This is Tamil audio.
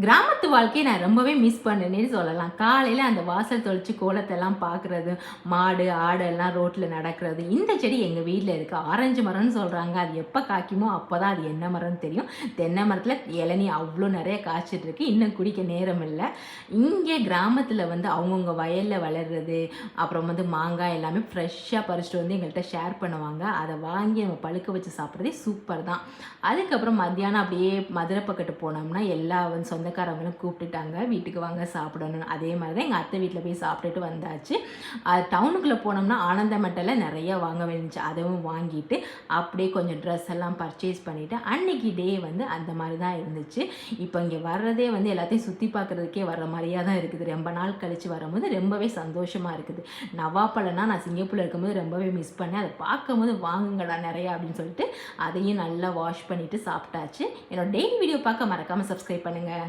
கிராமத்து வாழ்க்கையை நான் ரொம்பவே மிஸ் பண்ணேன்னே சொல்லலாம். காலையில அந்த வாசல் தெளிச்சு கோலத்தெல்லாம் பார்க்குறது, மாடு, ஆடு எல்லாம் ரோட்ல நடக்கிறது. இந்த செடி எங்க வீட்ல இருக்கு. ஆரஞ்சு மரம்னு சொல்றாங்க. அது எப்ப காய்க்குமோ அப்பதான் அது என்ன மரம்னு தெரியும். தென்னை மரத்துல இளநீ அவ்ளோ நெறைய காய்ச்சிட்டு இருக்கு. இன்னும் குடிக்க நேரம் இல்ல. இங்கே கிராமத்துல வந்து அவங்கவங்க வயல்ல வளர்றது, அப்புறம் வந்து மாங்காய் எல்லாமே ஃப்ரெஷ்ஷா பறிச்சுட்டு வந்து எங்கள்ட்ட ஷேர் பண்ணுவாங்க. அத வாங்கி நம்ம பழுக்க வச்சு சாப்பிடுறதே சூப்பர் தான். அதுக்கப்புறம் மத்தியானம் அப்படியே மதுரை பக்கட்டு போனோம்னா எல்லா வந்து சொந்தக்காரங்களும் கூப்பிட்டுட்டாங்க வீட்டுக்கு வாங்க சாப்பிடணும். அதே மாதிரி தான் எங்கள் அத்தை வீட்டில் போய் சாப்பிட்டுட்டு வந்தாச்சு. டவுனுக்குள்ளே போனோம்னா ஆனந்த மெட்டலில் நிறைய வாங்க வேண்டிச்சு. அதுவும் வாங்கிட்டு அப்படியே கொஞ்சம் ட்ரெஸ் எல்லாம் பர்ச்சேஸ் பண்ணிவிட்டு அன்னைக்கு டே வந்து அந்த மாதிரி தான் இருந்துச்சு. இப்போ இங்கே வர்றதே வந்து எல்லாத்தையும் சுற்றி பார்க்குறதுக்கே வர்ற மாதிரியாக தான் இருக்குது. ரொம்ப நாள் கழித்து வரும்போது ரொம்பவே சந்தோஷமாக இருக்குது. நவாப்பழம்னா நான் சிங்கப்பூரில் இருக்கும்போது ரொம்பவே மிஸ் பண்ணேன். அதை பார்க்கும்போது வாங்குங்கடா நிறையா அப்படின்னு சொல்லிட்டு அதையும் நல்லா வாஷ் பண்ணிவிட்டு சாப்பிட்டாச்சு. என்னோட டெய்லி வீடியோ பார்க்க மறக்காமல் சப்ஸ்கிரைப் பண்ணுங்கள்.